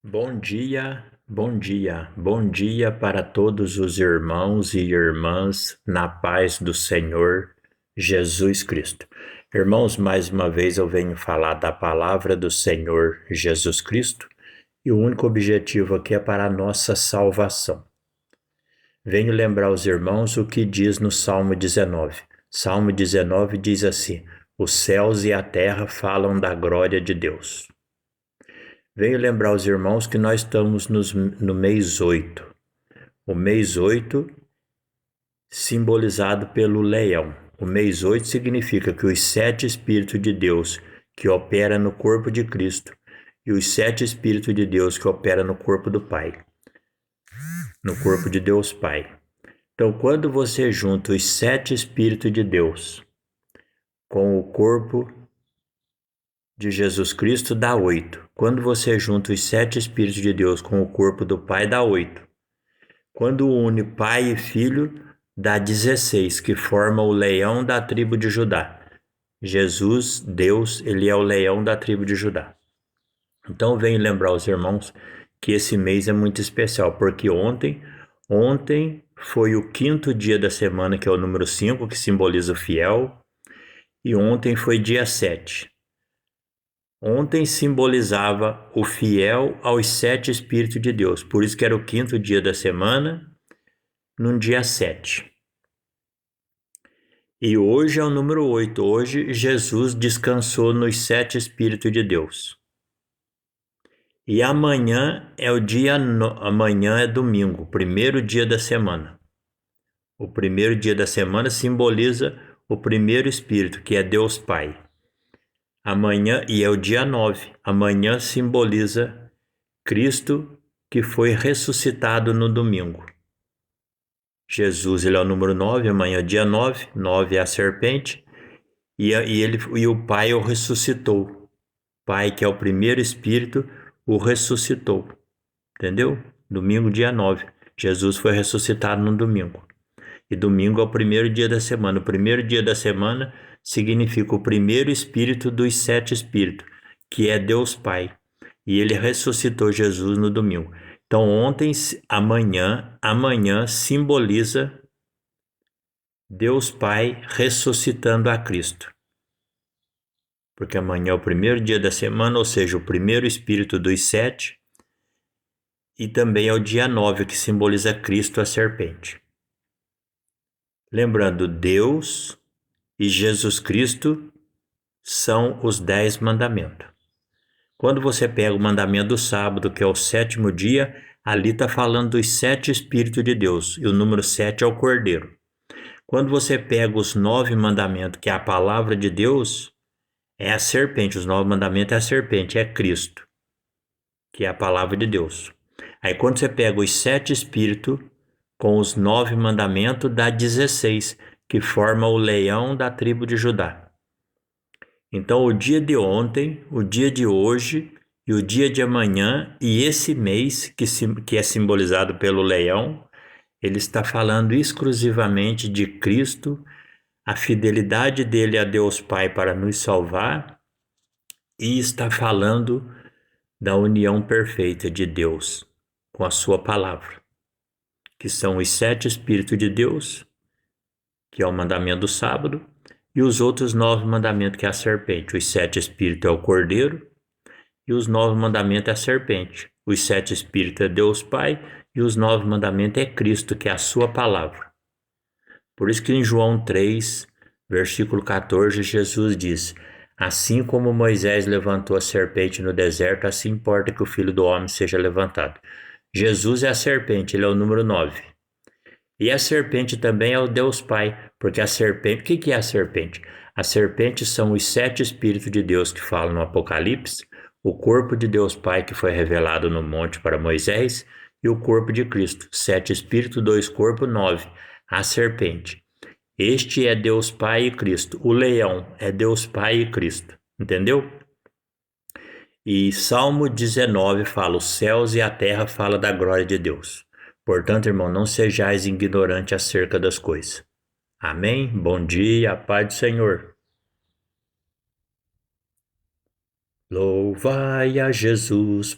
Bom dia, bom dia, bom dia para todos os irmãos e irmãs na paz do Senhor Jesus Cristo. Irmãos, mais uma vez eu venho falar da palavra do Senhor Jesus Cristo e o único objetivo aqui é para a nossa salvação. Venho lembrar aos irmãos o que diz no Salmo 19. Salmo 19 diz assim: os céus e a terra falam da glória de Deus. Venho lembrar aos irmãos que nós estamos no mês 8. O mês 8 simbolizado pelo leão. O mês 8 significa que os 7 Espíritos de Deus que opera no corpo de Cristo e os 7 Espíritos de Deus que opera no corpo do Pai, no corpo de Deus Pai. Então, quando você junta os 7 Espíritos de Deus com o corpo de Jesus Cristo, dá 8. Quando você junta os 7 Espíritos de Deus com o corpo do Pai, dá 8. Quando une Pai e Filho, dá 16, que forma o leão da tribo de Judá. Jesus, Deus, ele é o leão da tribo de Judá. Então venho lembrar aos irmãos que esse mês é muito especial, porque ontem foi o 5º dia da semana, que é o número 5, que simboliza o fiel, e ontem foi dia 7. Ontem simbolizava o fiel aos 7 Espíritos de Deus, por isso que era o 5º dia da semana, num dia 7. E hoje é o número 8. Hoje Jesus descansou nos 7 Espíritos de Deus. E amanhã é amanhã é domingo, o primeiro dia da semana. O primeiro dia da semana simboliza o primeiro Espírito, que é Deus Pai. Amanhã, e é o dia 9. Amanhã simboliza Cristo, que foi ressuscitado no domingo. Jesus, ele é o número 9, amanhã é dia 9, 9 é a serpente, e o Pai o ressuscitou. O Pai, que é o primeiro Espírito, o ressuscitou. Entendeu? Domingo, dia 9. Jesus foi ressuscitado no domingo. E domingo é o primeiro dia da semana. O primeiro dia da semana significa o primeiro Espírito dos 7 Espíritos, que é Deus Pai. E ele ressuscitou Jesus no domingo. Então amanhã simboliza Deus Pai ressuscitando a Cristo. Porque amanhã é o primeiro dia da semana, ou seja, o primeiro Espírito dos 7, e também é o dia 9, que simboliza Cristo, a serpente. Lembrando, Deus e Jesus Cristo são os 10 mandamentos. Quando você pega o mandamento do sábado, que é o 7º dia, ali está falando dos 7 Espíritos de Deus, e o número 7 é o Cordeiro. Quando você pega os 9 mandamentos, que é a palavra de Deus, é a serpente. Os 9 mandamentos é a serpente, é Cristo, que é a palavra de Deus. Aí quando você pega os 7 Espíritos com os 9 mandamentos, dá 16, que forma o leão da tribo de Judá. Então, o dia de ontem, o dia de hoje e o dia de amanhã e esse mês, que é simbolizado pelo leão, ele está falando exclusivamente de Cristo, a fidelidade dele a Deus Pai para nos salvar, e está falando da união perfeita de Deus com a sua palavra, que são os 7 Espíritos de Deus, que é o mandamento do sábado, e os outros 9 mandamentos, que é a serpente. Os 7 Espíritos é o Cordeiro, e os 9 mandamentos é a serpente. Os 7 Espíritos é Deus Pai, e os 9 mandamentos é Cristo, que é a sua palavra. Por isso que em João 3, versículo 14, Jesus diz: assim como Moisés levantou a serpente no deserto, assim importa que o Filho do Homem seja levantado. Jesus é a serpente, ele é o número 9. E a serpente também é o Deus Pai, porque a serpente, o que é a serpente? A serpente são os 7 Espíritos de Deus que falam no Apocalipse, o corpo de Deus Pai que foi revelado no monte para Moisés e o corpo de Cristo. 7 Espíritos, 2 corpos, 9. A serpente. Este é Deus Pai e Cristo. O leão é Deus Pai e Cristo. Entendeu? E Salmo 19 fala: os céus e a terra falam da glória de Deus. Portanto, irmão, não sejais ignorante acerca das coisas. Amém? Bom dia, a paz do Senhor. Louvai a Jesus.